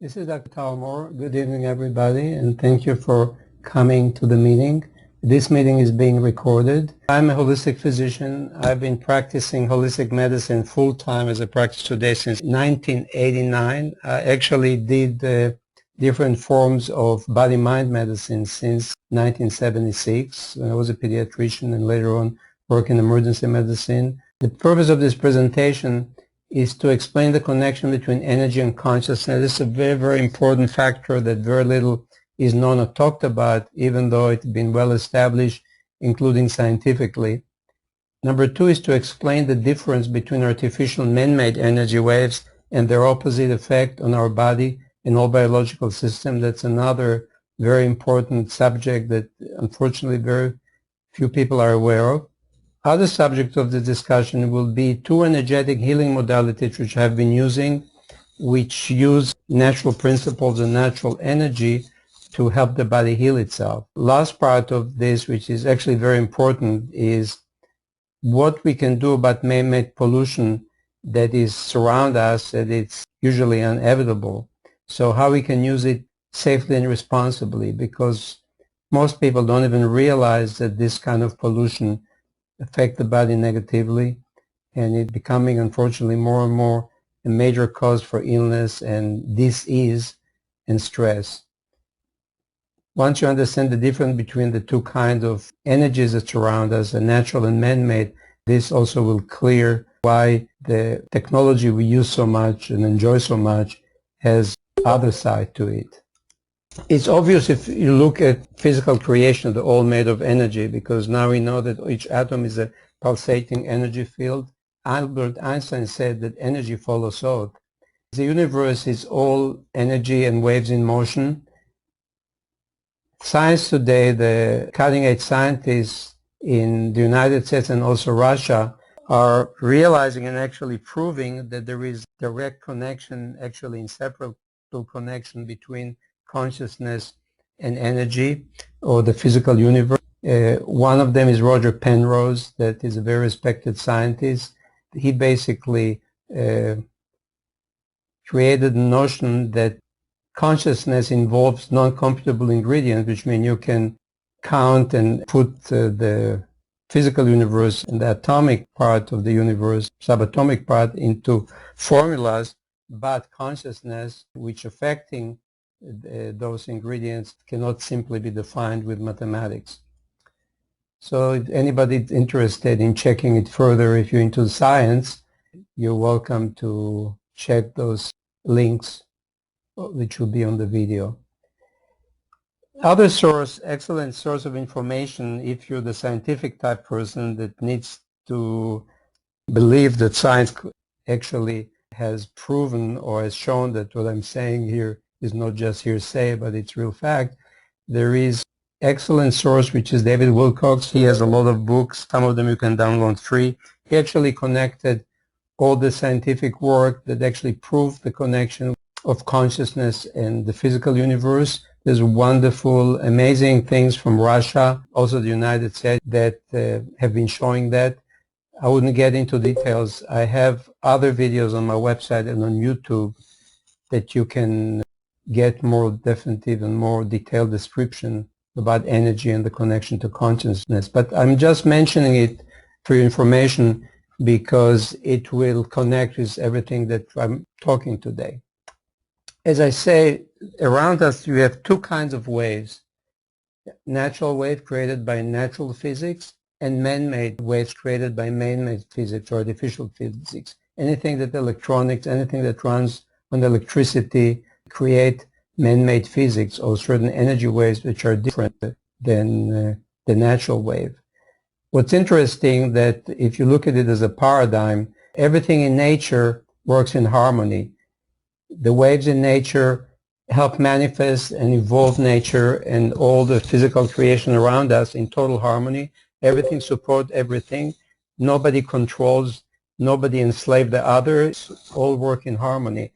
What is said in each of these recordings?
This is Dr. Talmor. Good evening, everybody, and thank you for coming to the meeting. This meeting is being recorded. I'm a holistic physician. I've been practicing holistic medicine full-time as a practice today since 1989. I actually did different forms of body-mind medicine since 1976 when I was a pediatrician and later on worked in emergency medicine. The purpose of this presentation is to explain the connection between energy and consciousness. This is a very, very important factor that very little is known or talked about, even though it's been well established, including scientifically. Number two is to explain the difference between artificial man-made energy waves and their opposite effect on our body and all biological systems. That's another very important subject that unfortunately very few people are aware of. Other subjects of the discussion will be two energetic healing modalities which I have been using, which use natural principles and natural energy to help the body heal itself. Last part of this, which is actually very important, is what we can do about man-made pollution that is surround us, that it's usually inevitable. So how we can use it safely and responsibly, because most people don't even realize that this kind of pollution affect the body negatively, and it becoming unfortunately more and more a major cause for illness and disease and stress. Once you understand the difference between the two kinds of energies that surround us, the natural and man-made, this also will clear why the technology we use so much and enjoy so much has other side to it. It's obvious if you look at physical creation, they're all made of energy, because now we know that each atom is a pulsating energy field. Albert Einstein said that energy follows thought. The universe is all energy and waves in motion. Science today, the cutting-edge scientists in the United States and also Russia are realizing and actually proving that there is direct connection, actually inseparable connection between consciousness and energy, or the physical universe. One of them is Roger Penrose, that is a very respected scientist. He basically created the notion that consciousness involves non-computable ingredients, which means you can count and put the physical universe and the atomic part of the universe, subatomic part, into formulas, but consciousness, which affecting those ingredients, cannot simply be defined with mathematics. So if anybody is interested in checking it further, if you're into science, you're welcome to check those links, which will be on the video. Other source, excellent source of information, if you're the scientific type person that needs to believe that science actually has proven or has shown that what I'm saying here is not just hearsay, but it's real fact. There is excellent source, which is David Wilcox. He has a lot of books. Some of them you can download free. He actually connected all the scientific work that actually proved the connection of consciousness and the physical universe. There's wonderful, amazing things from Russia, also the United States, that have been showing that. I wouldn't get into details. I have other videos on my website and on YouTube that you can get more definitive and more detailed description about energy and the connection to consciousness. But I'm just mentioning it for your information because it will connect with everything that I'm talking today. As I say, around us you have two kinds of waves. Natural wave created by natural physics and man-made waves created by man-made physics or artificial physics. Anything that electronics, anything that runs on electricity create man-made physics or certain energy waves which are different than the natural wave. What's interesting that if you look at it as a paradigm, everything in nature works in harmony. The waves in nature help manifest and evolve nature and all the physical creation around us in total harmony. Everything supports everything. Nobody controls, nobody enslaves the others. All work in harmony.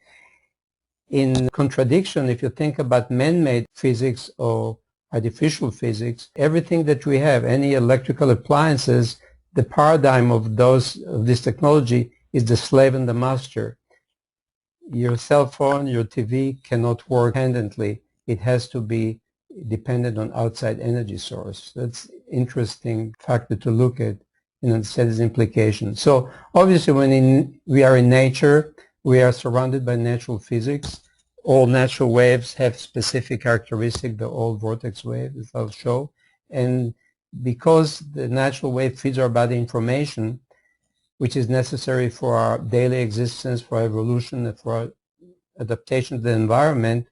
In contradiction, if you think about man-made physics or artificial physics, everything that we have, any electrical appliances, the paradigm of this technology is the slave and the master. Your cell phone, your TV cannot work independently. It has to be dependent on outside energy source. That's interesting factor to look at, set as implications. So obviously when we are in nature, we are surrounded by natural physics. All natural waves have specific characteristics, they're all vortex waves, as I'll show. And because the natural wave feeds our body information, which is necessary for our daily existence, for our evolution, and for our adaptation to the environment,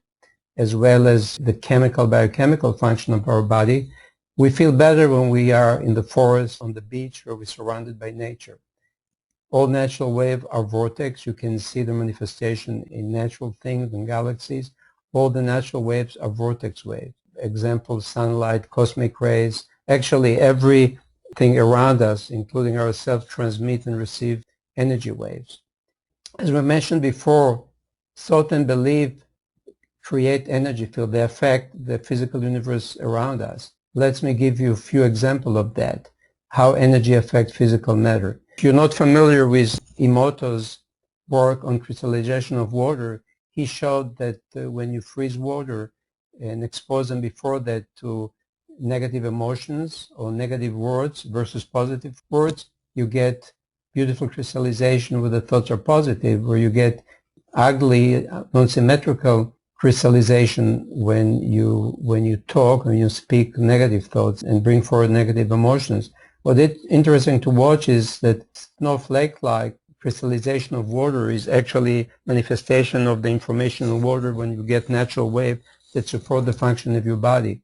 as well as the chemical, biochemical function of our body, we feel better when we are in the forest, on the beach, or we're surrounded by nature. All natural waves are vortex. You can see the manifestation in natural things and galaxies. All the natural waves are vortex waves. Example, sunlight, cosmic rays. Actually, everything around us, including ourselves, transmit and receive energy waves. As we mentioned before, thought and belief create energy field. They affect the physical universe around us. Let me give you a few examples of that, how energy affects physical matter. If you're not familiar with Emoto's work on crystallization of water, he showed that when you freeze water and expose them before that to negative emotions or negative words versus positive words, you get beautiful crystallization where the thoughts are positive, where you get ugly, non-symmetrical crystallization when you talk, when you speak negative thoughts and bring forward negative emotions. What is interesting to watch is that snowflake-like crystallization of water is actually manifestation of the information in water when you get natural wave that support the function of your body.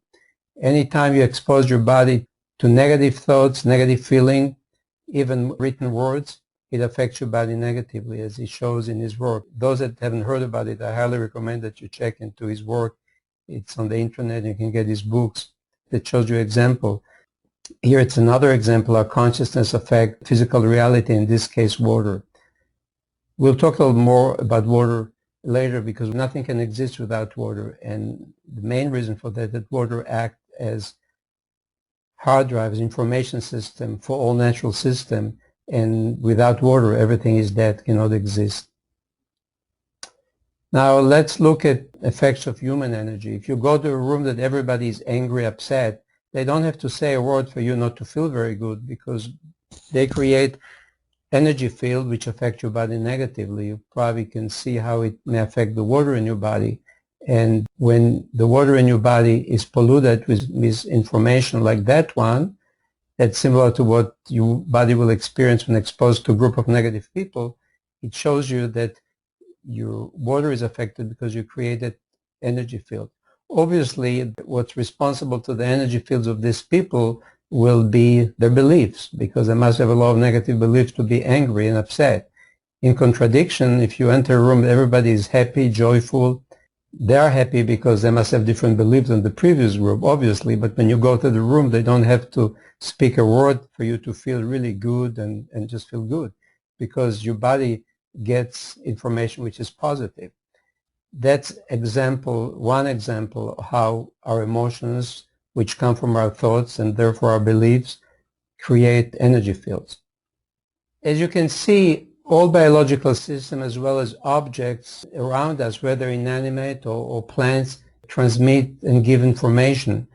Anytime you expose your body to negative thoughts, negative feeling, even written words, it affects your body negatively, as he shows in his work. Those that haven't heard about it, I highly recommend that you check into his work. It's on the internet. You can get his books that shows you example. Here it's another example how consciousness affects physical reality, in this case water. We'll talk a little more about water later because nothing can exist without water, and the main reason for that water acts as hard drives, information system for all natural system, and without water everything is dead, cannot exist. Now let's look at effects of human energy. If you go to a room that everybody is angry, upset, they don't have to say a word for you not to feel very good, because they create energy field which affect your body negatively. You probably can see how it may affect the water in your body. And when the water in your body is polluted with misinformation like that one, that's similar to what your body will experience when exposed to a group of negative people, it shows you that your water is affected because you created energy field. Obviously, what's responsible to the energy fields of these people will be their beliefs, because they must have a lot of negative beliefs to be angry and upset. In contradiction, if you enter a room, everybody is happy, joyful. They are happy because they must have different beliefs than the previous group, obviously, but when you go to the room, they don't have to speak a word for you to feel really good and just feel good, because your body gets information which is positive. That's one example of how our emotions, which come from our thoughts and therefore our beliefs, create energy fields. As you can see, all biological systems as well as objects around us, whether inanimate or plants, transmit and give information.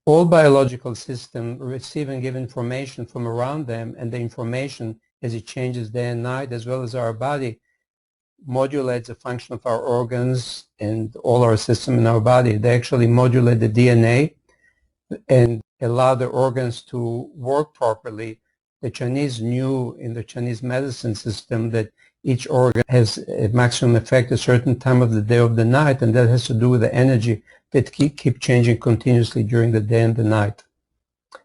All biological systems receive and give information from around them, and the information, as it changes day and night, as well as our body, modulates the function of our organs and all our system in our body. They actually modulate the DNA and allow the organs to work properly. The Chinese knew in the Chinese medicine system that each organ has a maximum effect at a certain time of the day or the night, and that has to do with the energy that keep changing continuously during the day and the night.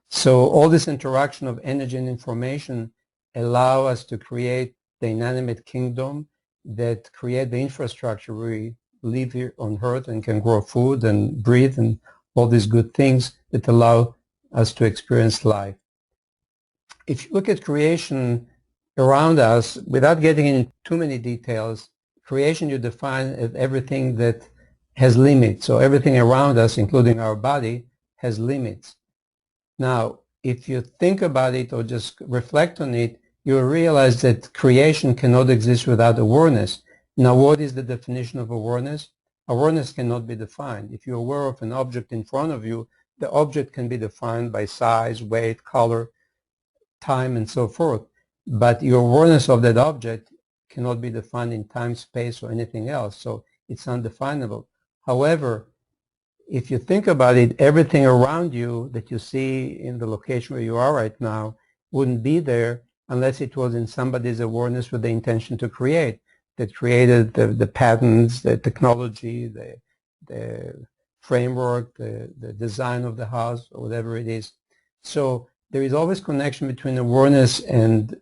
So all this interaction of energy and information allow us to create the inanimate kingdom that create the infrastructure where we live here on Earth and can grow food and breathe and all these good things that allow us to experience life. If you look at creation around us, without getting into too many details, creation you define as everything that has limits. So everything around us, including our body, has limits. Now, if you think about it or just reflect on it, you'll realize that creation cannot exist without awareness, Now, what is the definition of awareness? Awareness cannot be defined. If you're aware of an object in front of you, the object can be defined by size, weight, color, time, and so forth. But your awareness of that object cannot be defined in time, space, or anything else, so it's undefinable. However, if you think about it, everything around you that you see in the location where you are right now wouldn't be there unless it was in somebody's awareness with the intention to create, that created the patterns, the technology, the framework, the design of the house, or whatever it is. So there is always connection between awareness and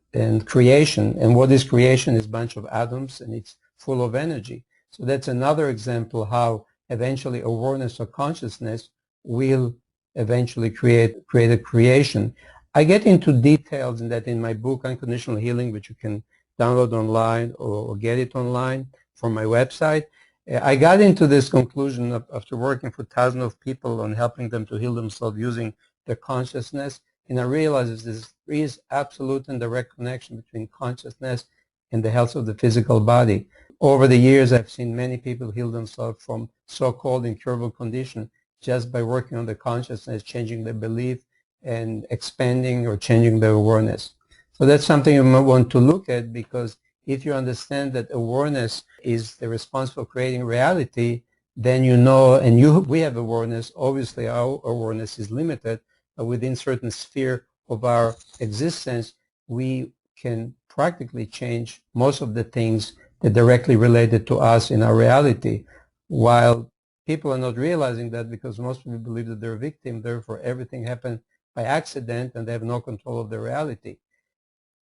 creation. And what is creation is a bunch of atoms, and it's full of energy. So that's another example how eventually awareness or consciousness will eventually create a creation. I get into details in that in my book, Unconditional Healing, which you can download online or get it online from my website. I got into this conclusion after working for thousands of people on helping them to heal themselves using their consciousness. And I realized there is absolute and direct connection between consciousness and the health of the physical body. Over the years, I've seen many people heal themselves from so-called incurable condition just by working on the consciousness, changing their belief, and expanding or changing their awareness. So that's something you might want to look at, because if you understand that awareness is the response for creating reality, then you know, and we have awareness. Obviously, our awareness is limited, but within certain sphere of our existence, we can practically change most of the things that directly related to us in our reality, while people are not realizing that, because most people believe that they're a victim, therefore everything happened by accident and they have no control of their reality.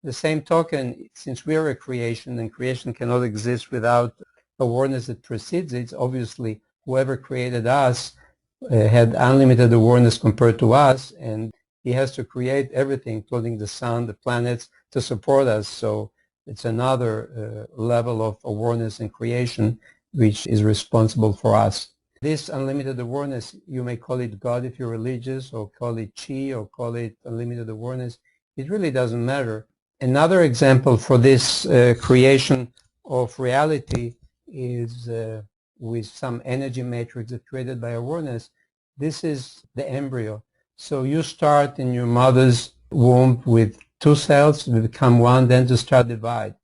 The same token, since we are a creation and creation cannot exist without awareness that precedes it, obviously whoever created us had unlimited awareness compared to us, and he has to create everything, including the sun, the planets, to support us. So it's another level of awareness and creation which is responsible for us. This unlimited awareness, you may call it God if you're religious, or call it Chi, or call it unlimited awareness. It really doesn't matter. Another example for this creation of reality is with some energy matrix that's created by awareness. This is the embryo. So you start in your mother's womb with 2 cells, they become 1, then to start divide.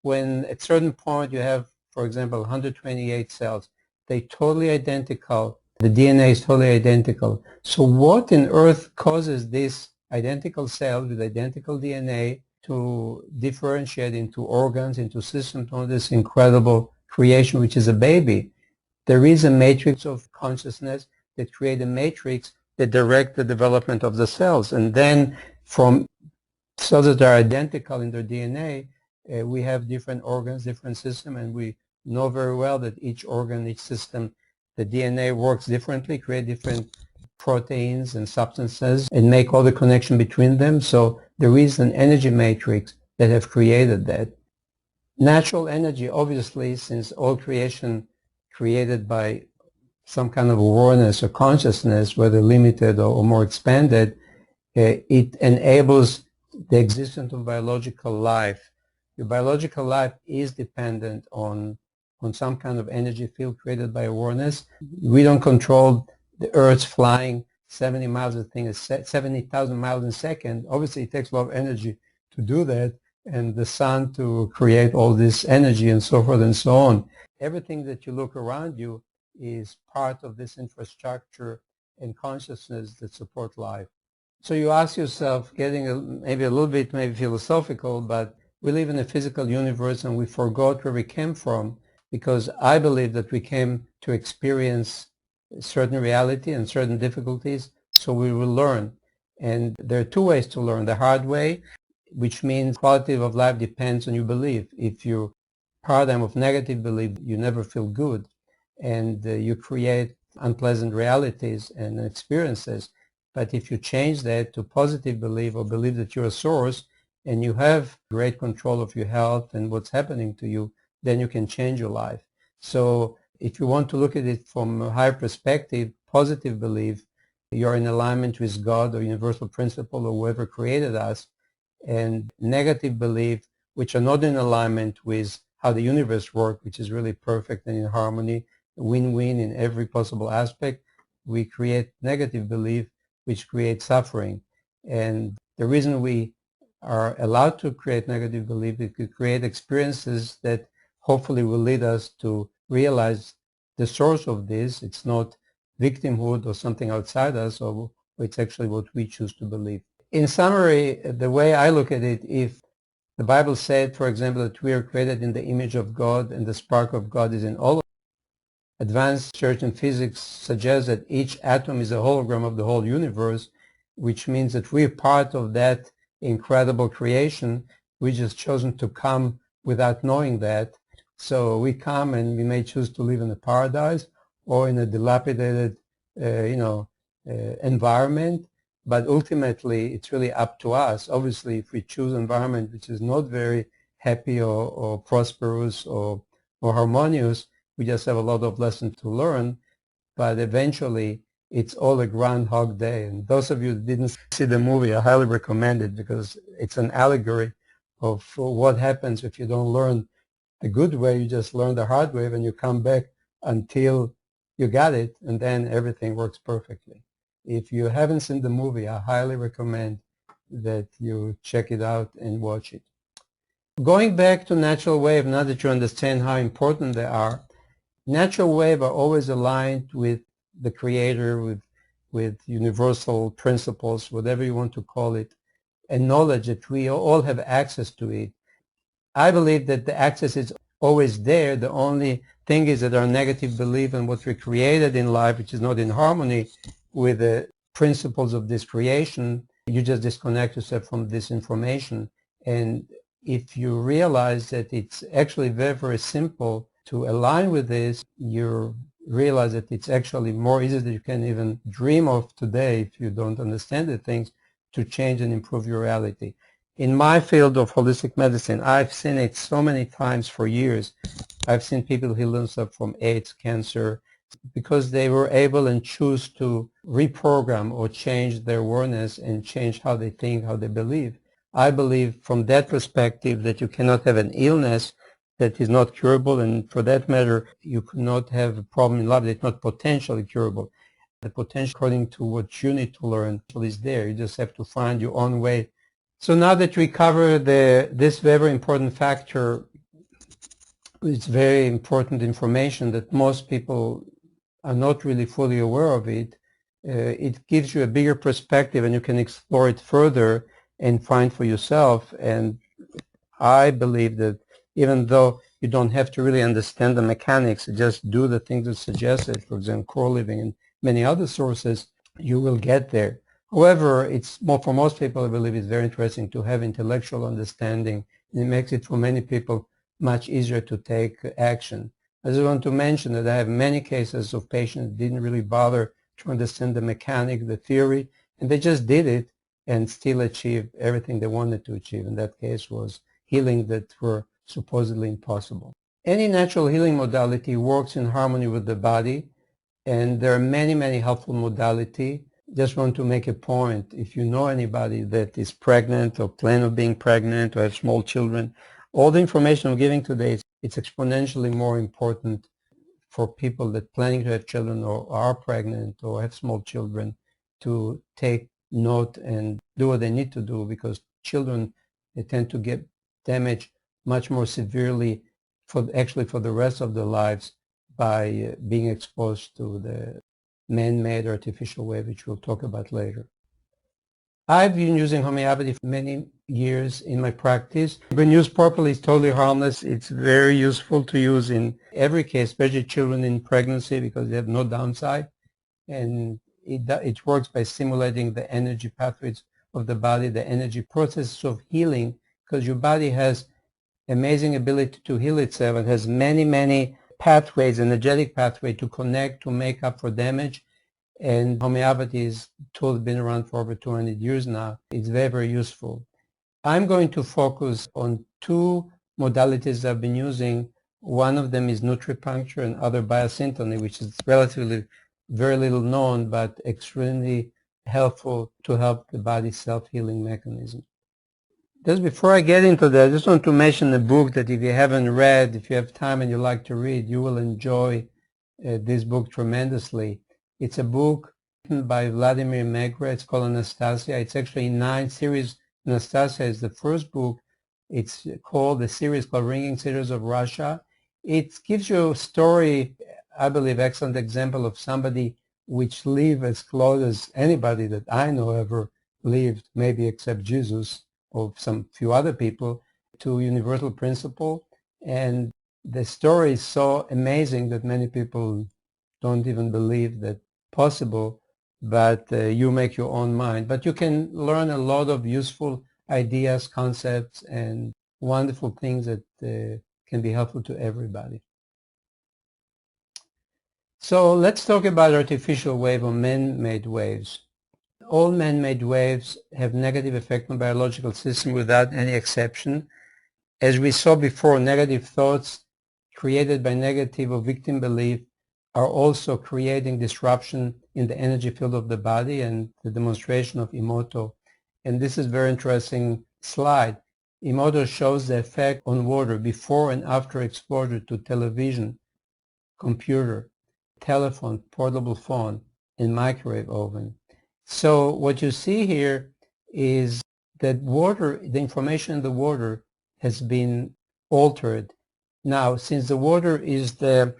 When at a certain point you have, for example, 128 cells, they're totally identical. The DNA is totally identical. So what in Earth causes these identical cells with identical DNA to differentiate into organs, into systems, on this incredible creation, which is a baby? There is a matrix of consciousness that create a matrix that direct the development of the cells. And then from cells that are identical in their DNA, we have different organs, different systems, and we know very well that each organ, each system, the DNA works differently, create different proteins and substances, and make all the connection between them. So there is an energy matrix that have created that. Natural energy, obviously, since all creation created by some kind of awareness or consciousness, whether limited or more expanded, it enables the existence of biological life. Your biological life is dependent on some kind of energy field created by awareness. We don't control the Earth's flying 70 miles a thing, 70,000 miles in a second. Obviously, it takes a lot of energy to do that, and the sun to create all this energy and so forth and so on. Everything that you look around you is part of this infrastructure and consciousness that support life. So you ask yourself, getting maybe a little bit maybe philosophical, but we live in a physical universe and we forgot where we came from, because I believe that we came to experience certain reality and certain difficulties, so we will learn. And there are 2 ways to learn: the hard way, which means quality of life depends on your belief. If your paradigm of negative belief, you never feel good, and you create unpleasant realities and experiences. But if you change that to positive belief, or believe that you're a source and you have great control of your health and what's happening to you, then you can change your life. So if you want to look at it from a higher perspective, positive belief, you're in alignment with God or universal principle or whoever created us, and negative belief, which are not in alignment with how the universe works, which is really perfect and in harmony, win-win in every possible aspect, we create negative belief, which creates suffering. And the reason we are allowed to create negative belief is to create experiences that hopefully will lead us to realize the source of this. It's not victimhood or something outside us, or it's actually what we choose to believe. In summary, the way I look at it, if the Bible said, for example, that we are created in the image of God and the spark of God is in all of us, advanced research in physics suggests that each atom is a hologram of the whole universe, which means that we're part of that incredible creation. We just chosen to come without knowing that. So we come and we may choose to live in a paradise or in a dilapidated, environment. But ultimately, it's really up to us. Obviously, if we choose an environment which is not very happy or prosperous or harmonious, we just have a lot of lessons to learn. But eventually, it's all a Groundhog Day. And those of you who didn't see the movie, I highly recommend it because it's an allegory of what happens if you don't learn the good way. You just learn the hard way and you come back until you got it, and then everything works perfectly. If you haven't seen the movie, I highly recommend that you check it out and watch it. Going back to natural wave, now that you understand how important they are, natural wave are always aligned with the Creator, with universal principles, whatever you want to call it, and knowledge that we all have access to it. I believe that the access is always there. The only thing is that our negative belief in what we created in life, which is not in harmony with the principles of this creation, you just disconnect yourself from this information. And if you realize that it's actually very, very simple to align with this, you realize that it's actually more easy than you can even dream of today if you don't understand the things to change and improve your reality. In my field of holistic medicine, I've seen it so many times for years. I've seen people heal themselves from AIDS, cancer, because they were able and choose to reprogram or change their awareness and change how they think, how they believe. I believe from that perspective that you cannot have an illness that is not curable, and for that matter, you cannot have a problem in life that's not potentially curable. The potential, according to what you need to learn, is there. You just have to find your own way. So now that we cover this very important factor, it's very important information that most people are not really fully aware of it. It gives you a bigger perspective and you can explore it further and find for yourself. And I believe that even though you don't have to really understand the mechanics, just do the things that suggested, for example, core living and many other sources, you will get there. However, it's more, for most people, I believe it's very interesting to have intellectual understanding, and it makes it for many people much easier to take action. I just want to mention that I have many cases of patients that didn't really bother to understand the mechanic, the theory, and they just did it and still achieved everything they wanted to achieve. In that case was healing that were supposedly impossible. Any natural healing modality works in harmony with the body, and there are many, many helpful modalities. Just want to make a point. If you know anybody that is pregnant or plan on being pregnant or have small children, all the information I'm giving today, it's exponentially more important for people that planning to have children or are pregnant or have small children to take note and do what they need to do, because children, they tend to get damaged much more severely for the rest of their lives by being exposed to the man-made artificial wave, which we'll talk about later. I've been using homeopathy for many years in my practice. When used properly, it's totally harmless. It's very useful to use in every case, especially children in pregnancy, because they have no downside. And it works by stimulating the energy pathways of the body, the energy processes of healing, because your body has amazing ability to heal itself and has many, many pathways, energetic pathway to connect, to make up for damage. And homeopathy is totally been around for over 200 years now. It's very, very useful. I'm going to focus on two modalities I've been using. One of them is nutripuncture and other biosyntony, which is relatively very little known, but extremely helpful to help the body's self-healing mechanism. Just before I get into that, I just want to mention a book that if you haven't read, if you have time and you like to read, you will enjoy this book tremendously. It's a book written by Vladimir Megra. It's called Anastasia. It's actually 9 series. Anastasia is the first book. It's called, the series called Ringing Cities of Russia. It gives you a story, I believe, excellent example of somebody which lived as close as anybody that I know ever lived, maybe except Jesus or some few other people, to universal principle. And the story is so amazing that many people don't even believe that possible, but you make your own mind. But you can learn a lot of useful ideas, concepts, and wonderful things that can be helpful to everybody. So let's talk about artificial wave or man-made waves. All man-made waves have negative effect on biological system without any exception. As we saw before, negative thoughts created by negative or victim belief are also creating disruption in the energy field of the body, and the demonstration of Emoto. And this is a very interesting slide. Emoto shows the effect on water before and after exposure to television, computer, telephone, portable phone, and microwave oven. So what you see here is that water, the information in the water has been altered. Now, since the water is the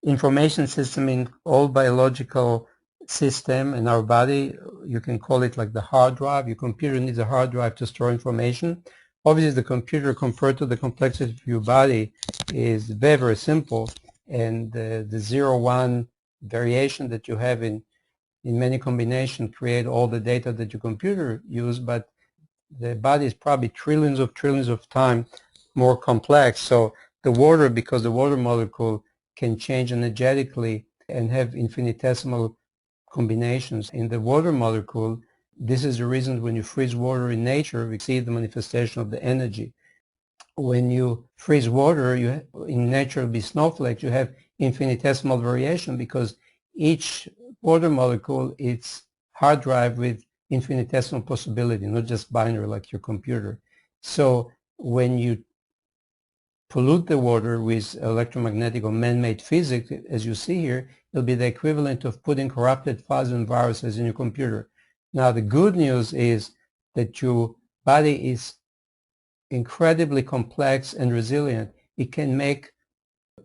information system in all biological system in our body, you can call it like the hard drive. Your computer needs a hard drive to store information. Obviously, the computer compared to the complexity of your body is very, very simple. And the 0-1 variation that you have in many combinations create all the data that your computer use, but the body is probably trillions of times more complex. So the water, because the water molecule can change energetically and have infinitesimal combinations in the water molecule, this is the reason when you freeze water in nature, we see the manifestation of the energy. When you freeze water, in nature it'll be snowflakes, you have infinitesimal variation because each water molecule is hard drive with infinitesimal possibility, not just binary like your computer. So when you pollute the water with electromagnetic or man-made physics, as you see here, it'll be the equivalent of putting corrupted files and viruses in your computer. Now, the good news is that your body is incredibly complex and resilient. It can make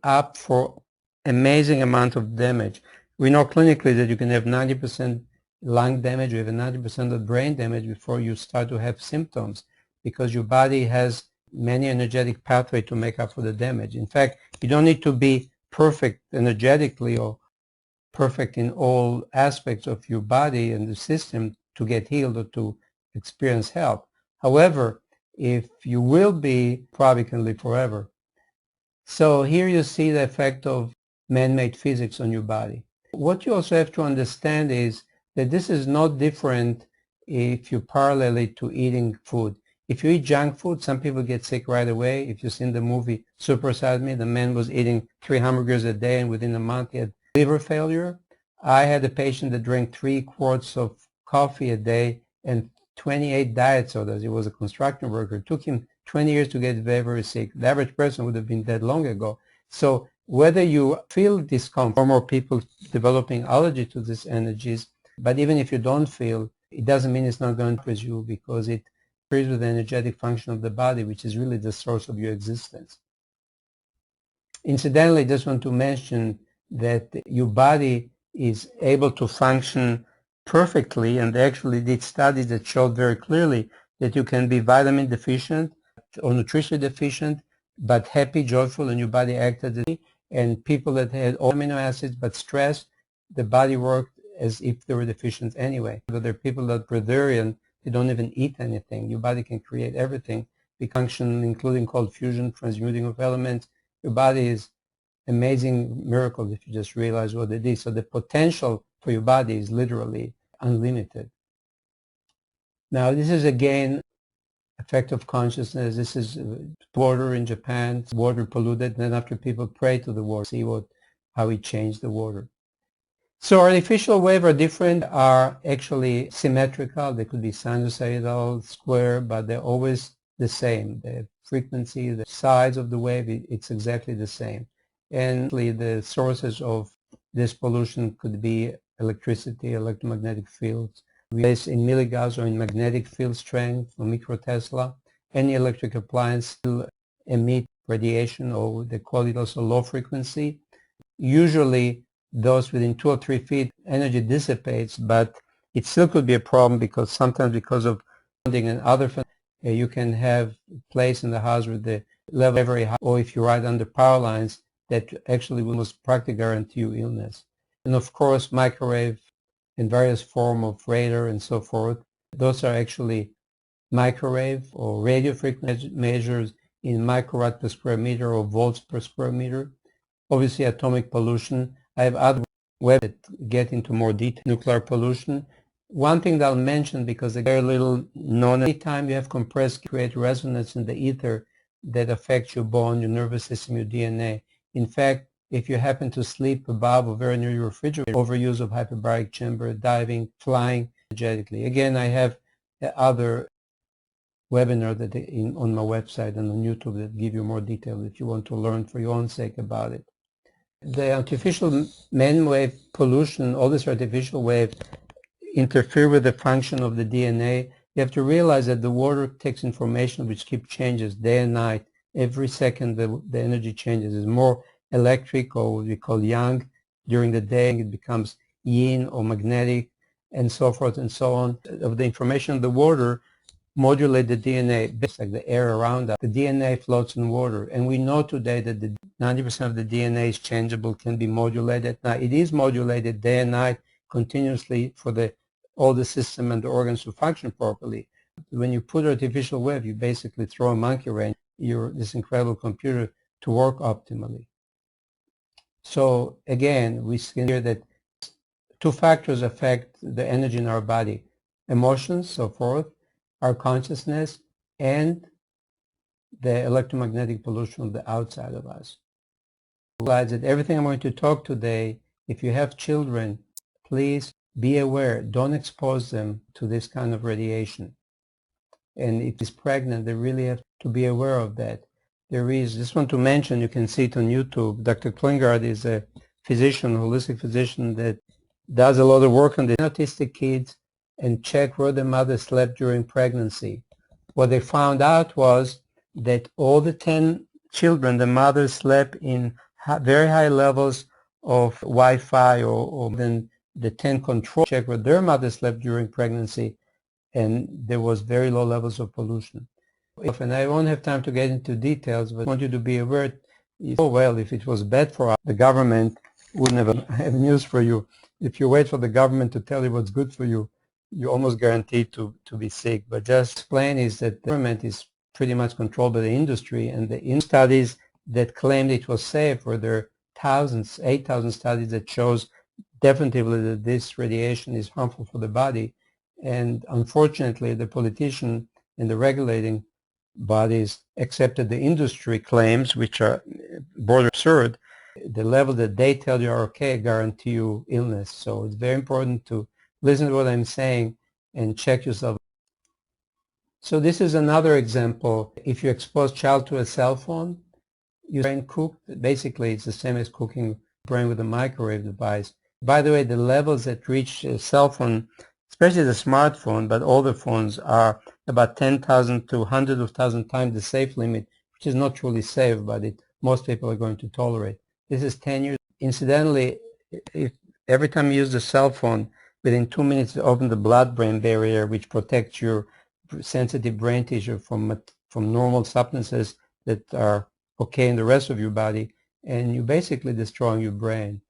up for amazing amount of damage. We know clinically that you can have 90% lung damage or even 90% of brain damage before you start to have symptoms, because your body has many energetic pathways to make up for the damage. In fact, you don't need to be perfect energetically or perfect in all aspects of your body and the system to get healed or to experience health. However, if you will be, probably can live forever. So here you see the effect of man-made physics on your body. What you also have to understand is that this is not different if you parallel it to eating food. If you eat junk food, some people get sick right away. If you've seen the movie Super Size Me, the man was eating 3 hamburgers a day and within a month he had liver failure. I had a patient that drank 3 quarts of coffee a day and 28 diet sodas. He was a construction worker. It took him 20 years to get very, very sick. The average person would have been dead long ago. So whether you feel discomfort, more people developing allergy to these energies, but even if you don't feel, it doesn't mean it's not going to press you, because it interferes with the energetic function of the body, which is really the source of your existence. Incidentally, I just want to mention that your body is able to function perfectly, and they actually did studies that showed very clearly that you can be vitamin deficient or nutrition deficient, but happy, joyful, and your body acted as, and people that had all amino acids but stress, the body worked as if they were deficient anyway. But there are people that are breatharian, they don't even eat anything. Your body can create everything, function, including cold fusion, transmuting of elements. Your body is amazing miracle if you just realize what it is. So the potential for your body is literally unlimited. Now, this is again effect of consciousness. This is water in Japan, water polluted, and then after people pray to the water, see how it changed the water. So artificial waves are different, are actually symmetrical. They could be sinusoidal, square, but they're always the same. The frequency, the size of the wave, it's exactly the same. And the sources of this pollution could be electricity, electromagnetic fields, based in milligauss or in magnetic field strength or microtesla. Any electric appliance will emit radiation, or they call it also low frequency. Usually those within 2 or 3 feet, energy dissipates, but it still could be a problem because sometimes because of funding and other you can have a place in the house where the level is very high, or if you're right under power lines, that actually will most practically guarantee you illness. And of course, microwave and various form of radar and so forth, those are actually microwave or radio frequency measures in microwatts per square meter or volts per square meter. Obviously, atomic pollution. I have other websites that get into more detail. Nuclear pollution. One thing that I'll mention, because it's very little known, anytime you have compressed, create resonance in the ether that affects your bone, your nervous system, your DNA. In fact, if you happen to sleep above or very near your refrigerator, overuse of hyperbaric chamber, diving, flying energetically. Again, I have other webinar that on my website and on YouTube that give you more detail if you want to learn for your own sake about it. The artificial man-wave pollution, all this artificial wave interfere with the function of the DNA. You have to realize that the water takes information which keeps changes day and night. Every second the energy changes. It's more electric, or what we call yang. During the day it becomes yin or magnetic, and so forth and so on. Of the information of the water modulate the DNA, just like the air around us. The DNA floats in water, and we know today that the 90% of the DNA is changeable, can be modulated. Now, it is modulated day and night continuously for all the system and the organs to function properly. When you put artificial wave, you basically throw a monkey wrench, this incredible computer, to work optimally. So again, we see here that two factors affect the energy in our body: emotions, so forth, our consciousness, and the electromagnetic pollution of the outside of us. Realize that everything I'm going to talk today, if you have children, please be aware, don't expose them to this kind of radiation. And if it's pregnant, they really have to be aware of that. There is, just want to mention, you can see it on YouTube, Dr. Klingard is a physician, holistic physician that does a lot of work on the autistic kids and check where the mother slept during pregnancy. What they found out was that all the 10 children, the mothers slept in very high levels of Wi-Fi, or then the 10 control check where their mother slept during pregnancy, and there was very low levels of pollution. And I won't have time to get into details, but I want you to be aware, well, if it was bad for us, the government wouldn't have news for you. If you wait for the government to tell you what's good for you, you're almost guaranteed to be sick. But just explain is that the government is pretty much controlled by the industry, and the studies that claimed it was safe were there thousands, 8,000 studies that shows definitively that this radiation is harmful for the body. And unfortunately, the politician and the regulating bodies accepted the industry claims, which are border absurd. The level that they tell you are okay guarantee you illness. So it's very important to listen to what I'm saying and check yourself. So this is another example. If you expose child to a cell phone, your brain cooked. Basically, it's the same as cooking brain with a microwave device. By the way, the levels that reach a cell phone, especially the smartphone, but all the phones, are about 10,000 to hundreds of thousands times the safe limit, which is not truly safe, but most people are going to tolerate. This is 10 years. Incidentally, if every time you use the cell phone, within 2 minutes you open the blood-brain barrier, which protects your sensitive brain tissue from normal substances that are okay in the rest of your body, and you're basically destroying your brain.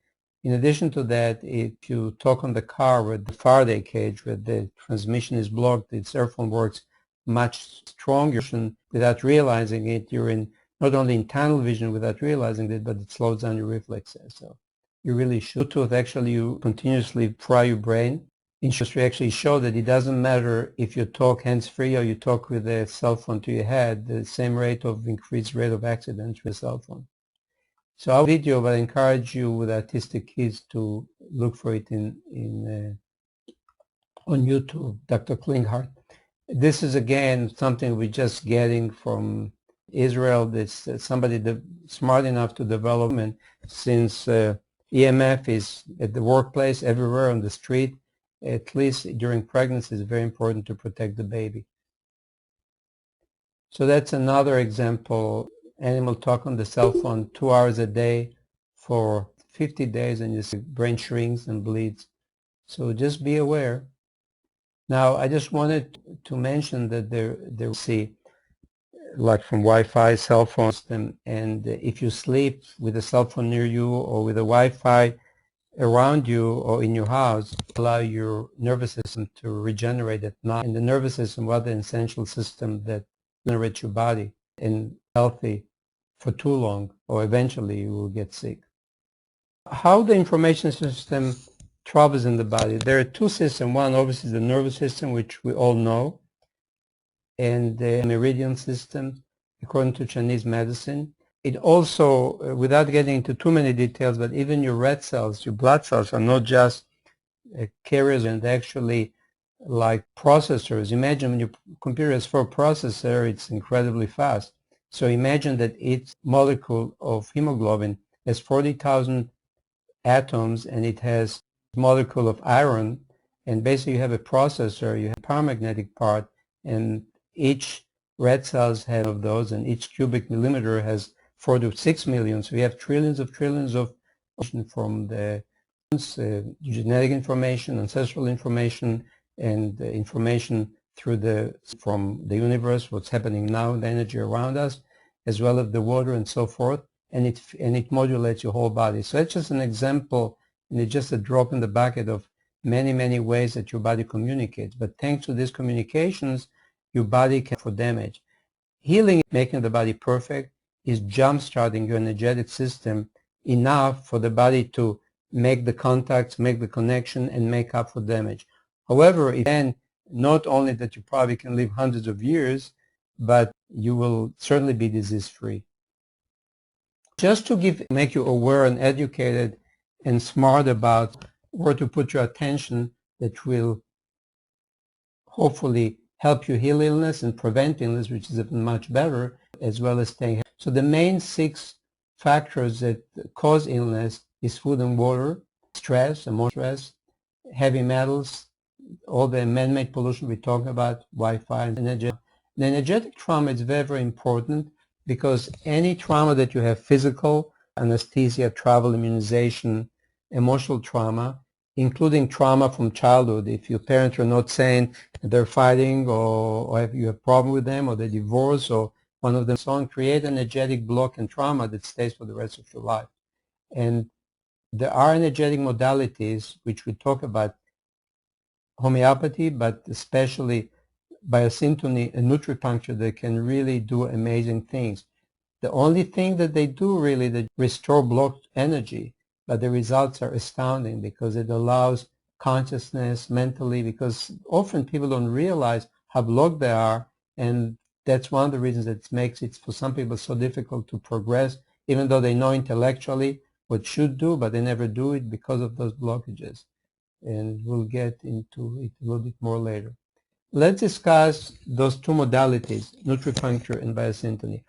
In addition to that, if you talk on the car with the Faraday cage where the transmission is blocked, the cell phone works much stronger without realizing it. You're in not only in tunnel vision without realizing it, but it slows down your reflexes. So you really should. Bluetooth, actually, you continuously fry your brain. Industry actually show that it doesn't matter if you talk hands-free or you talk with a cell phone to your head, the same rate of increased rate of accidents with a cell phone. So our video, but I encourage you with autistic kids to look for it on YouTube, Dr. Klinghardt. This is again something we're just getting from Israel. This somebody smart enough to develop it, since EMF is at the workplace, everywhere on the street, at least during pregnancy, is very important to protect the baby. So that's another example. Animal talk on the cell phone 2 hours a day for 50 days, and your brain shrinks and bleeds. So just be aware. Now, I just wanted to mention that there see, like from Wi-Fi, cell phone system, and if you sleep with a cell phone near you or with a Wi-Fi around you or in your house, allow your nervous system to regenerate at night. And the nervous system, what an essential system that generates your body and healthy for too long, or eventually you will get sick. How the information system travels in the body. There are two systems. One, obviously, the nervous system, which we all know, and the meridian system, according to Chinese medicine. It also, without getting into too many details, but even your red cells, your blood cells, are not just carriers and actually like processors. Imagine when your computer has 4 processors, it's incredibly fast. So imagine that each molecule of hemoglobin has 40,000 atoms, and it has a molecule of iron, and basically you have a processor, you have a paramagnetic part, and each red cells have of those, and each cubic millimeter has 4 to 6 million. So we have trillions of from the genetic information, ancestral information, and information from the universe, what's happening now, the energy around us, as well as the water and so forth, and it modulates your whole body. So it's just an example, and it's just a drop in the bucket of many, many ways that your body communicates. But thanks to these communications, your body can for damage. Healing, making the body perfect, is jump-starting your energetic system enough for the body to make the contacts, make the connection, and make up for damage. However, then not only that you probably can live hundreds of years, but you will certainly be disease-free. Just to make you aware and educated and smart about where to put your attention, that will hopefully help you heal illness and prevent illness, which is even much better, as well as staying healthy. So the main 6 factors that cause illness is food and water, stress, emotional stress, heavy metals, all the man-made pollution we talk about, Wi-Fi, and energy. The energetic trauma is very, very important, because any trauma that you have, physical, anesthesia, travel, immunization, emotional trauma, including trauma from childhood. If your parents are not sane, they're fighting, or if you have a problem with them, or they divorce, or one of them so on, create an energetic block and trauma that stays for the rest of your life. And there are energetic modalities, which we talk about, homeopathy, but especially biosyntony and nutripuncture, that can really do amazing things. The only thing that they do really, that restore blocked energy, but the results are astounding, because it allows consciousness mentally, because often people don't realize how blocked they are, and that's one of the reasons that makes it for some people so difficult to progress, even though they know intellectually what should do, but they never do it because of those blockages. And we'll get into it a little bit more later. Let's discuss those 2 modalities, nutripuncture and biosyntony.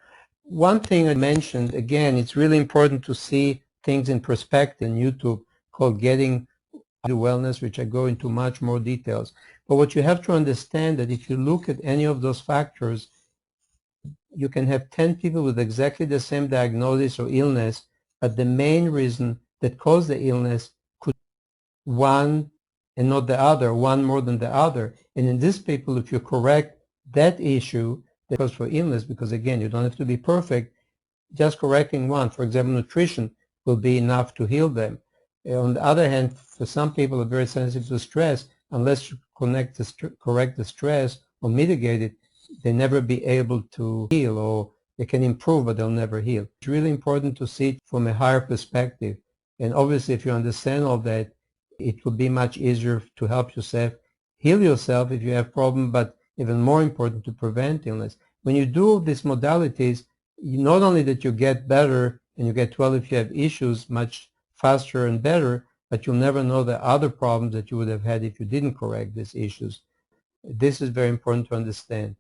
One thing I mentioned, again, it's really important to see things in perspective on YouTube, called Getting to Wellness, which I go into much more details. But what you have to understand, that if you look at any of those factors, you can have 10 people with exactly the same diagnosis or illness, but the main reason that caused the illness could be one and not the other, one more than the other. And in these people, if you correct that issue that causes for illness, because again, you don't have to be perfect, just correcting one, for example, nutrition, will be enough to heal them. On the other hand, for some people who are very sensitive to stress, unless you correct the stress or mitigate it, they never be able to heal, or they can improve, but they'll never heal. It's really important to see it from a higher perspective. And obviously, if you understand all that, it will be much easier to help yourself, heal yourself if you have problems, but even more important, to prevent illness. When you do these modalities, not only that you get better and you get well if you have issues much faster and better, but you'll never know the other problems that you would have had if you didn't correct these issues. This is very important to understand.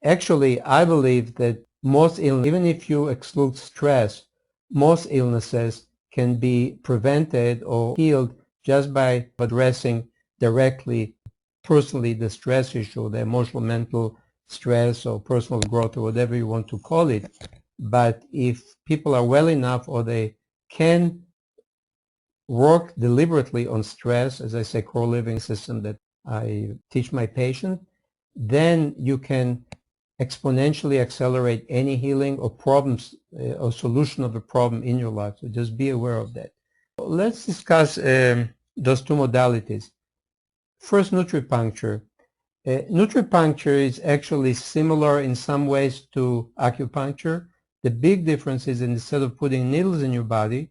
Actually, I believe that most illnesses, even if you exclude stress, most illnesses can be prevented or healed just by addressing directly, personally, the stress issue, the emotional, mental stress or personal growth or whatever you want to call it. But if people are well enough or they can work deliberately on stress, as I say, core living system that I teach my patients, then you can exponentially accelerate any healing or problems or solution of a problem in your life. So just be aware of that. Let's discuss those two modalities. First, nutripuncture. Nutripuncture is actually similar in some ways to acupuncture. The big difference is instead of putting needles in your body,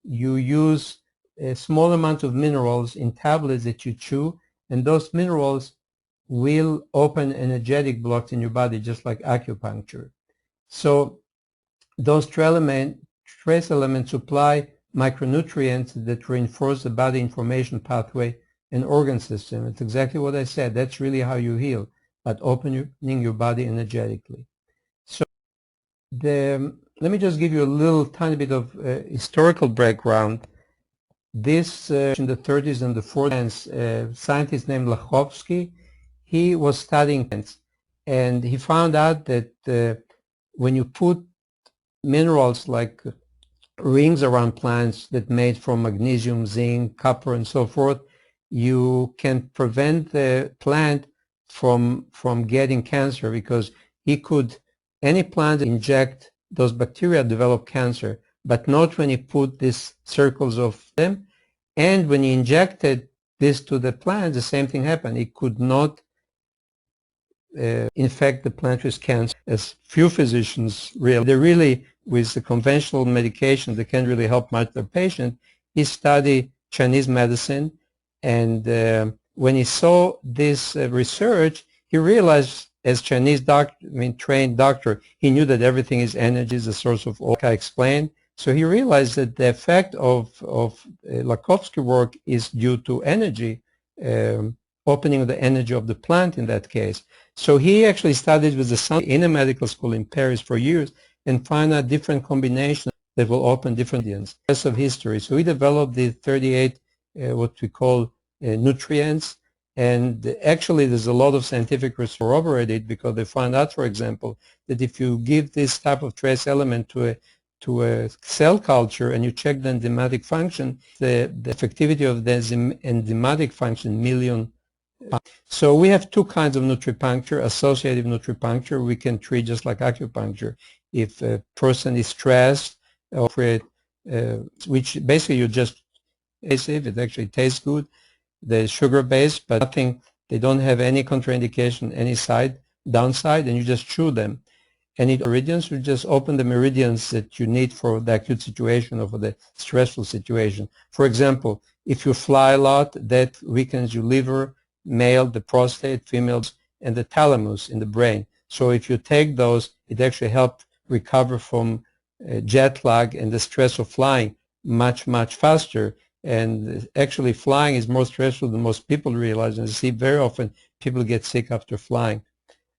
you use a small amount of minerals in tablets that you chew, and those minerals will open energetic blocks in your body, just like acupuncture. So those trace elements supply micronutrients that reinforce the body information pathway and organ system. It's exactly what I said. That's really how you heal, but opening your body energetically. So let me just give you a little tiny bit of historical background. This in the 30s and the 40s, a scientist named Lachovsky, he was studying plants, and he found out that when you put minerals like rings around plants that made from magnesium, zinc, copper, and so forth, you can prevent the plant from getting cancer, because any plant inject those bacteria develop cancer, but not when you put these circles of them. And when you injected this to the plant, the same thing happened. It could not infect the plant with cancer, as few physicians really, with the conventional medication, they can't really help much the patient. He studied Chinese medicine, and when he saw this research, he realized, as Chinese trained doctor, he knew that everything is energy, is the source of all, like I explained. So he realized that the effect of Lachovsky work is due to energy, opening the energy of the plant in that case. So he actually studied with the scientists in a medical school in Paris for years and found out different combinations that will open different ingredients. The rest of history. So he developed the 38 what we call nutrients, and actually there's a lot of scientific research corroborated, because they found out, for example, that if you give this type of trace element to a cell culture and you check the enzymatic function, the effectivity of the enzymatic function million. So we have two kinds of nutripuncture. Associative nutripuncture we can treat just like acupuncture. If a person is stressed, or which basically you just it actually tastes good. They're sugar based, but nothing. They don't have any contraindication, any downside, and you just chew them. And meridians, you just open the meridians that you need for the acute situation or for the stressful situation. For example, if you fly a lot, that weakens your liver, male, the prostate, females, and the thalamus in the brain. So if you take those, it actually helps recover from jet lag and the stress of flying much, much faster. And actually flying is more stressful than most people realize, and you see very often people get sick after flying.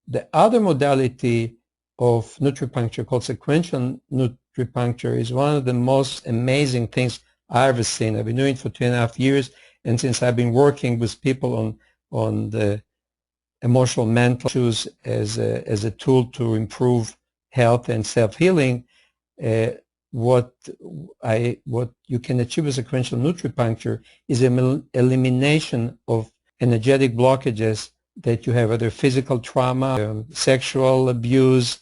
The other modality of nutripuncture, called sequential nutripuncture, is one of the most amazing things I've ever seen. I've been doing it for 2.5 years, and since I've been working with people on the emotional, mental issues as a tool to improve health and self-healing, what you can achieve with sequential nutripuncture is an elimination of energetic blockages that you have, whether physical trauma, sexual abuse,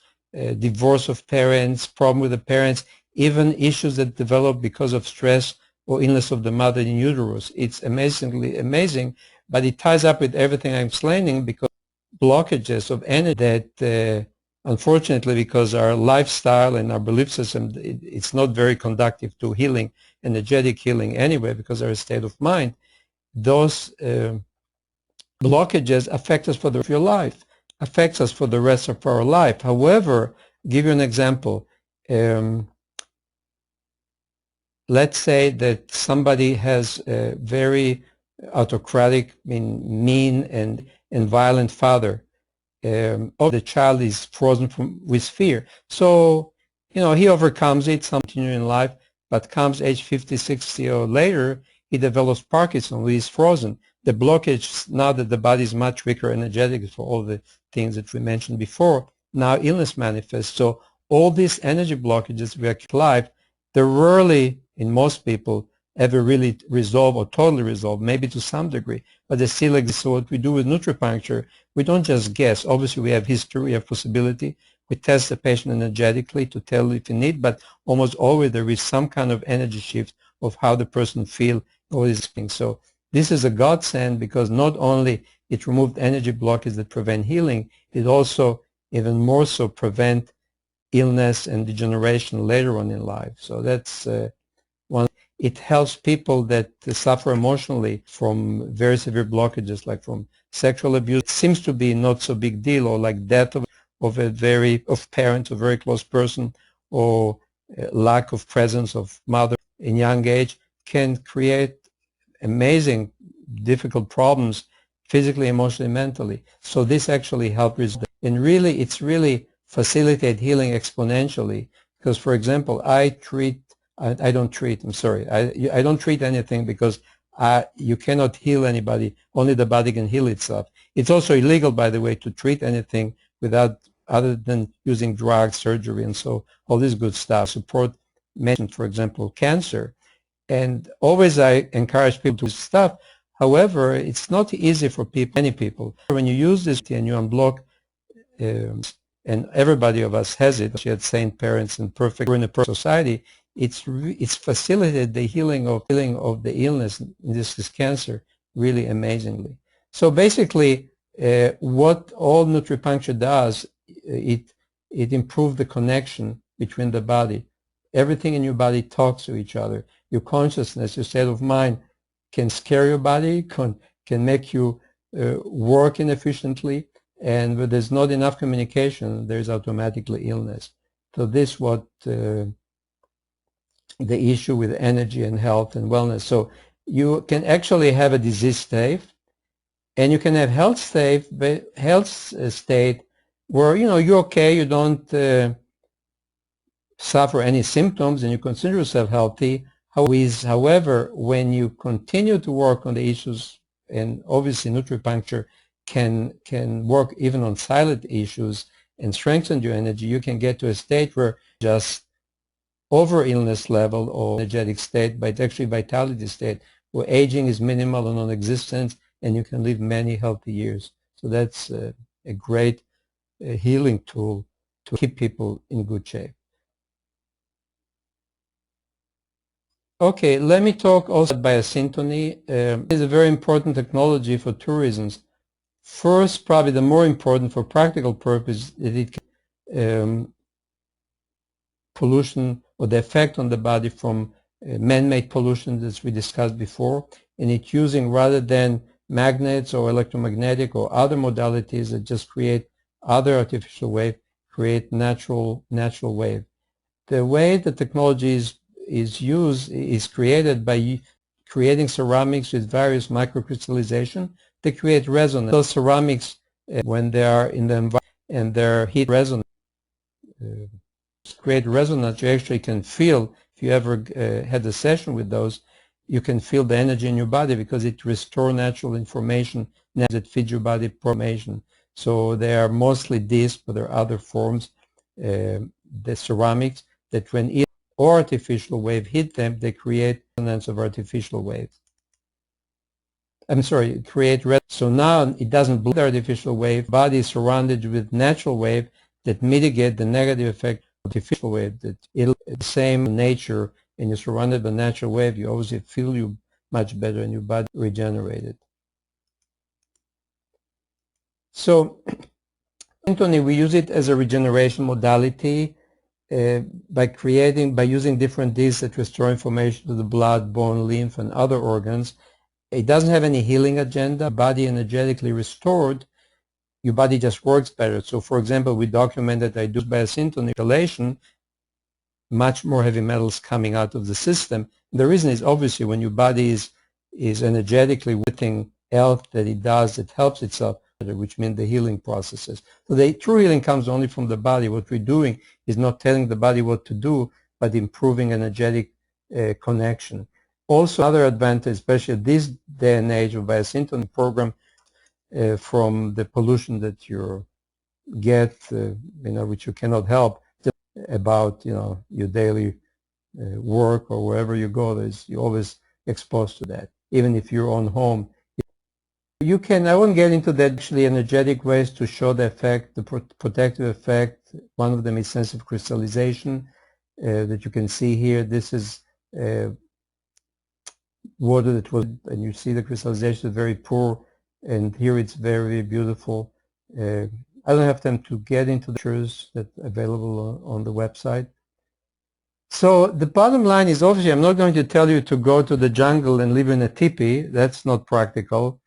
divorce of parents, problem with the parents, even issues that develop because of stress or illness of the mother in uterus. It's amazingly amazing, but it ties up with everything I'm explaining, because blockages of energy that unfortunately, because our lifestyle and our belief system, it's not very conducive to healing, energetic healing anyway, because our state of mind, those blockages affect us for the rest of your life, affects us for the rest of our life. However, give you an example. let's say that somebody has a very autocratic, mean and violent father. The child is frozen with fear. So, he overcomes it, some continue in life, but comes age 50, 60 or later, he develops Parkinson, he is frozen. The blockage, now that the body is much weaker, energetic for all the things that we mentioned before, now illness manifests. So all these energy blockages we have life, they're rarely, in most people, ever really resolve or totally resolve, maybe to some degree, but they still exist. So what we do with nutripuncture, we don't just guess. Obviously, we have history, we have possibility. We test the patient energetically to tell if you need, but almost always there is some kind of energy shift of how the person feels, all these things. So this is a godsend because not only it removed energy blockages that prevent healing, it also even more so prevent illness and degeneration later on in life. So that's one. It helps people that suffer emotionally from very severe blockages, like from sexual abuse. It seems to be not so big deal, or like death of parent, a very close person, or lack of presence of mother in young age can create amazing difficult problems physically, emotionally, mentally. So this actually helps resolve. And really, it's really facilitate healing exponentially. Because, for example, I don't treat, I'm sorry, I don't treat anything because you cannot heal anybody. Only the body can heal itself. It's also illegal, by the way, to treat anything without other than using drugs, surgery, and so all this good stuff. Support, mentioned, for example, cancer. And always I encourage people to do stuff. However, it's not easy for many people. When you use this and you unblock, and everybody of us has it, she had sane parents and we're in a perfect society, it's facilitated the healing of the illness, this is cancer, really amazingly. So basically, what all nutripuncture does, it improves the connection between the body. Everything in your body talks to each other. Your consciousness, your state of mind can scare your body, can make you work inefficiently, and when there's not enough communication, there's automatically illness. So this is what the issue with energy and health and wellness. So you can actually have a disease state, and you can have health state where you're okay, you don't suffer any symptoms, and you consider yourself healthy. However, when you continue to work on the issues, and obviously nutripuncture can work even on silent issues and strengthen your energy, you can get to a state where just over illness level or energetic state, but actually vitality state, where aging is minimal or non-existent, and you can live many healthy years. So that's a great healing tool to keep people in good shape. Okay, let me talk also about biosyntony. It's a very important technology for two reasons. First, probably the more important for practical purpose, that it can pollution or the effect on the body from man-made pollution that we discussed before, and it's using rather than magnets or electromagnetic or other modalities that just create other artificial wave, create natural wave. The way the technology is used is created by creating ceramics with various microcrystallization. They create resonance. Those ceramics, when they are in the environment and they're heat resonant, create resonance, you actually can feel, if you ever had a session with those, you can feel the energy in your body because it restores natural information that feeds your body information. So they are mostly discs, but there are other forms, the ceramics, that when or artificial wave hit them, they create resonance of artificial waves. I'm sorry, so now it doesn't block the artificial wave. Body is surrounded with natural wave that mitigate the negative effect of artificial wave. That it'll the same nature, and you're surrounded by natural wave, you obviously feel you much better and your body regenerated. So, Anthony, we use it as a regeneration modality. By using different discs that restore information to the blood, bone, lymph, and other organs. It doesn't have any healing agenda. Body energetically restored, your body just works better. So, for example, we documented I do biosyntony relation. much more heavy metals coming out of the system. The reason is obviously when your body is energetically with everything else that it does, it helps itself, which means the healing processes. So the true healing comes only from the body. What we're doing is not telling the body what to do, but improving energetic connection. Also, another advantage, especially this day and age of biosynthesis program, from the pollution that you get, which you cannot help, about your daily work or wherever you go, you're always exposed to that. Even if you're on home, you can. I won't get into that. Actually, energetic ways to show the effect, the protective effect. One of them is sensitive crystallization that you can see here. This is water that was, and you see the crystallization is very poor, and here it's very beautiful. I don't have time to get into the pictures that are available on the website. So the bottom line is, obviously, I'm not going to tell you to go to the jungle and live in a teepee. That's not practical.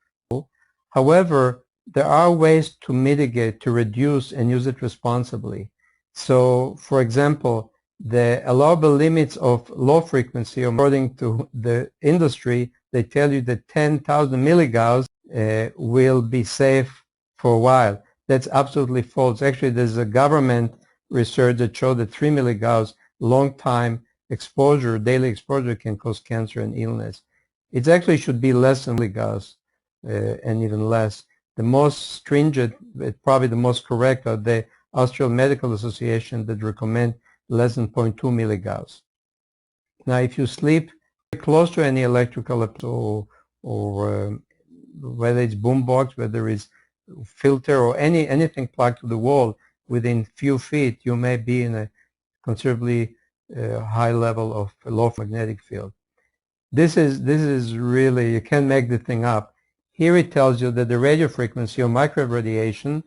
However, there are ways to mitigate, to reduce, and use it responsibly. So, for example, the allowable limits of low frequency, according to the industry, they tell you that 10,000 milligauss will be safe for a while. That's absolutely false. Actually, there's a government research that showed that 3 milligauss long time exposure, daily exposure, can cause cancer and illness. It actually should be less than milligauss and even less. The most stringent, probably the most correct, are the Austrian Medical Association that recommend less than 0.2 milligauss. Now, if you sleep close to any electrical or whether it's boombox, whether it's filter or anything plugged to the wall within few feet, you may be in a considerably high level of low magnetic field. This is really, you can't make the thing up. Here it tells you that the radio frequency or microwave radiation,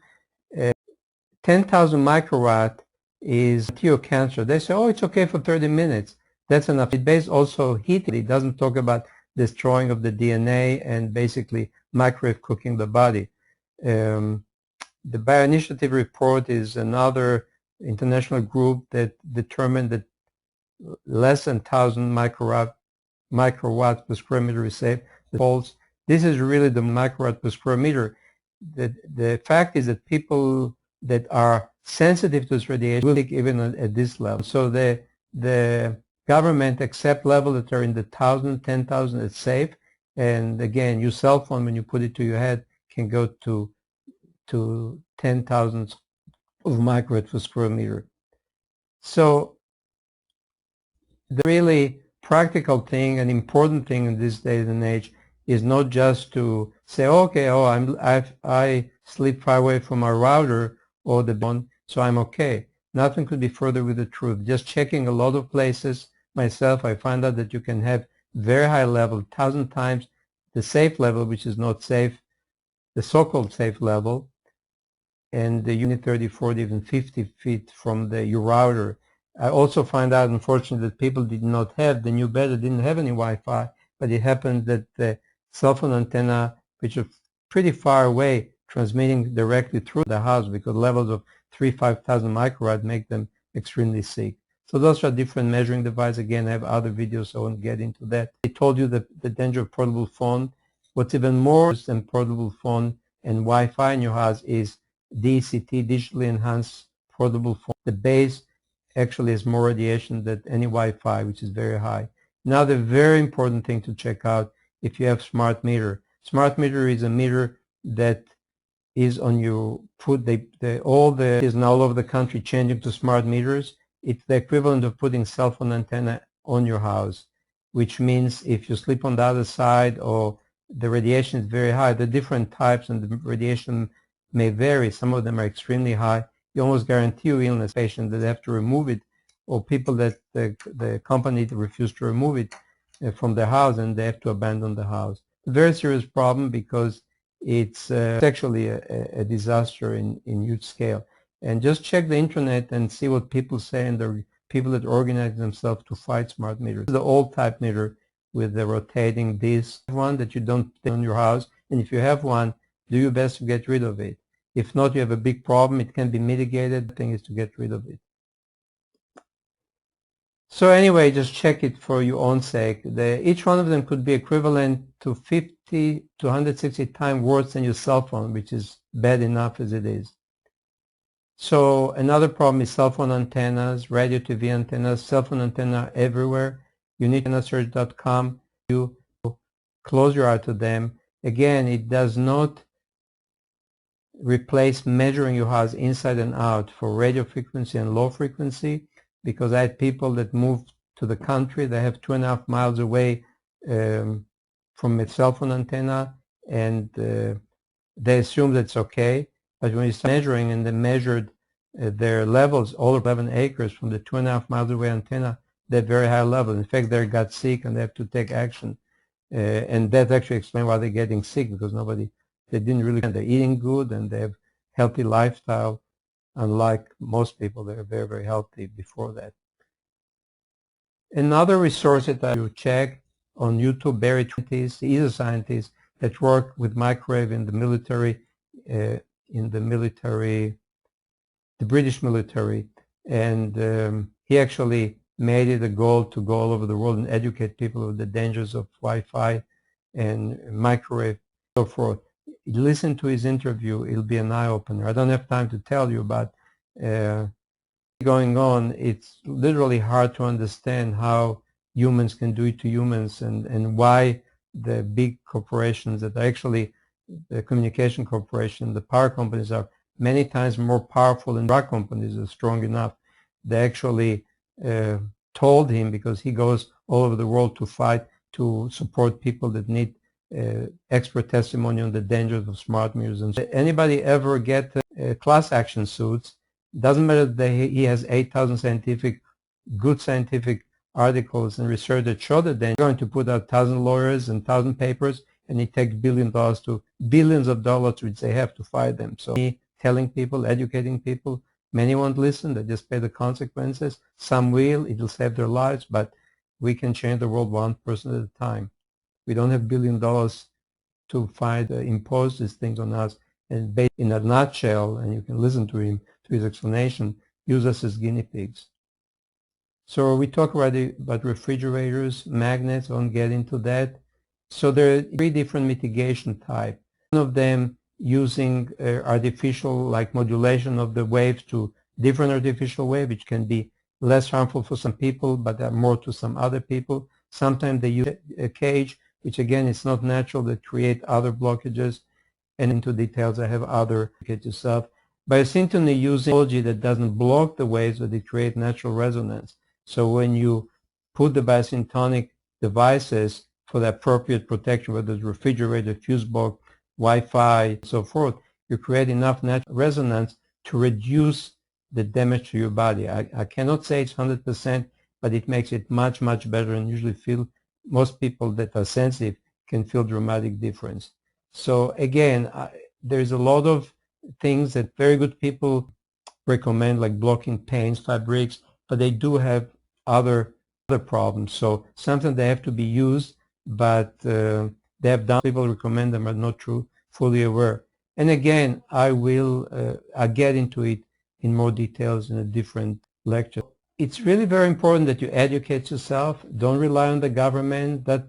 10,000 microwatt is cancer. They say, oh, it's okay for 30 minutes. That's enough. It based also heat. It doesn't talk about destroying of the DNA and basically microwave cooking the body. The Bioinitiative report is another international group that determined that less than 1,000 microwatt per square meter is safe. This is really the microwatt per square meter. The fact is that people that are sensitive to this radiation will take even at this level. So the government accept levels that are in the 1,000, 10,000 is safe. And again, your cell phone, when you put it to your head, can go to 10,000 of microwatt per square meter. So the really practical thing and important thing in this day and age is not just to say, okay, I sleep far away from our router or the bond, so I'm okay. Nothing could be further with the truth. Just checking a lot of places myself, I find out that you can have very high level, 1,000 times the safe level, which is not safe, the so-called safe level, and the unit 30, 40, even 50 feet from your router. I also find out, unfortunately, that people did not have, the new better didn't have any Wi-Fi, but it happened that the cell phone antenna, which are pretty far away, transmitting directly through the house because levels of 5,000 microwatt make them extremely sick. So those are different measuring devices. Again, I have other videos, so I won't get into that. I told you the danger of portable phone. What's even more than portable phone and Wi-Fi in your house is DCT, digitally enhanced portable phone. The base actually has more radiation than any Wi-Fi, which is very high. Now, the very important thing to check out if you have smart meter. Smart meter is a meter that is on your all over the country changing to smart meters. It's the equivalent of putting cell phone antenna on your house, which means if you sleep on the other side or the radiation is very high, the different types and the radiation may vary. Some of them are extremely high. You almost guarantee you illness patients that have to remove it, or people that the company refuse to remove it from their house and they have to abandon the house. It's a very serious problem because it's actually a disaster in huge scale. And just check the internet and see what people say, and the people that organize themselves to fight smart meters. The old type meter with the rotating disc one that you don't put on your house, and if you have one, do your best to get rid of it. If not, you have a big problem. It can be mitigated. The thing is to get rid of it. So anyway, just check it for your own sake. Each one of them could be equivalent to 50 to 160 times worse than your cell phone, which is bad enough as it is. So another problem is cell phone antennas, radio TV antennas, cell phone antenna everywhere. You need antennasearch.com. You close your eye to them. Again, it does not replace measuring your house inside and out for radio frequency and low frequency, because I had people that moved to the country. They have 2.5 miles away from a cell phone antenna, and they assume that's okay. But when you start measuring, and they measured their levels, all 11 acres from the 2.5 miles away antenna, they're very high level. In fact, they got sick and they have to take action. And that actually explains why they're getting sick, because they didn't really, they're eating good and they have healthy lifestyle. Unlike most people, they're very, very healthy before that. Another resource that you check on YouTube, Barry 20s, he's a scientist that worked with microwave in the military, the British military, and he actually made it a goal to go all over the world and educate people of the dangers of Wi-Fi and microwave and so forth. Listen to his interview, it'll be an eye-opener. I don't have time to tell you, but going on, it's literally hard to understand how humans can do it to humans, and why the big corporations that are actually the communication corporation, the power companies, are many times more powerful than drug companies are strong enough. They actually told him, because he goes all over the world to fight to support people that need expert testimony on the dangers of smart meters. And so anybody ever get class action suits, doesn't matter that he has 8,000 good scientific articles and research that show that they're going to put out 1,000 lawyers and 1,000 papers, and it takes billions of dollars which they have to fight them. So me telling people, educating people, many won't listen, they just pay the consequences. Some will, it'll save their lives, but we can change the world one person at a time. We don't have $1 billion to fight, impose these things on us. And in a nutshell, and you can listen to him, to his explanation, use us as guinea pigs. So we talk already about refrigerators, magnets, I won't get into that. So there are 3 different mitigation types. One of them using artificial, like modulation of the waves to different artificial waves, which can be less harmful for some people, but more to some other people. Sometimes they use a cage, which again is not natural, that create other blockages. And into details, I have other yourself. Biosyntony using technology that doesn't block the waves, but it creates natural resonance. So when you put the biosyntonic devices for the appropriate protection, whether it's refrigerator, fuse box, Wi-Fi, and so forth, you create enough natural resonance to reduce the damage to your body. I cannot say it's 100%, but it makes it much, much better, and usually most people that are sensitive can feel dramatic difference. So again, there's a lot of things that very good people recommend, like blocking paints, fabrics, but they do have other problems. So sometimes they have to be used, but they have done, people recommend them are not fully aware. And again, I'll get into it in more details in a different lecture. It's really very important that you educate yourself. Don't rely on the government. That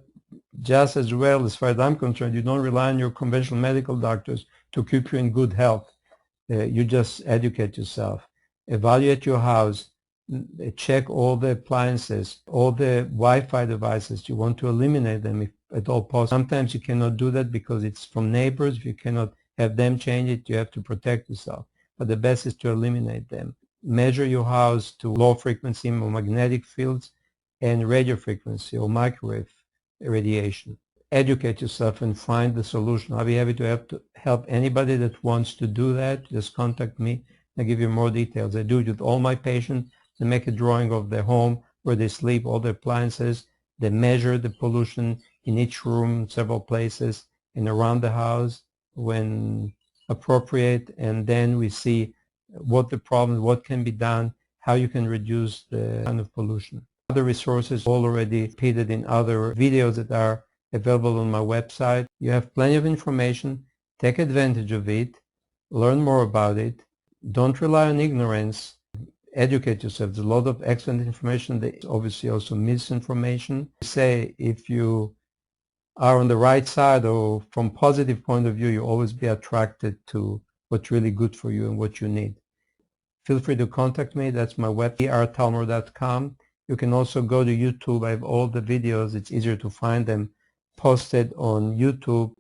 just as well, as far as I'm concerned, you don't rely on your conventional medical doctors to keep you in good health. You just educate yourself. Evaluate your house. Check all the appliances, all the Wi-Fi devices. You want to eliminate them if at all possible. Sometimes you cannot do that because it's from neighbors. If you cannot have them change it, you have to protect yourself. But the best is to eliminate them. Measure your house to low frequency or magnetic fields and radio frequency or microwave radiation. Educate yourself and find the solution. I'll be happy to help anybody that wants to do that. Just contact me. I'll give you more details. I do it with all my patients. They make a drawing of their home, where they sleep, all the appliances. They measure the pollution in each room, several places, and around the house when appropriate. And then we see what the problem, what can be done, how you can reduce the kind of pollution. Other resources already repeated in other videos that are available on my website. You have plenty of information. Take advantage of it. Learn more about it. Don't rely on ignorance. educate yourself. There's a lot of excellent information. There's obviously also misinformation. Say if you are on the right side or from positive point of view, you always be attracted to what's really good for you and what you need. Feel free to contact me. That's my website, talmor.com. You can also go to YouTube. I have all the videos. It's easier to find them posted on YouTube.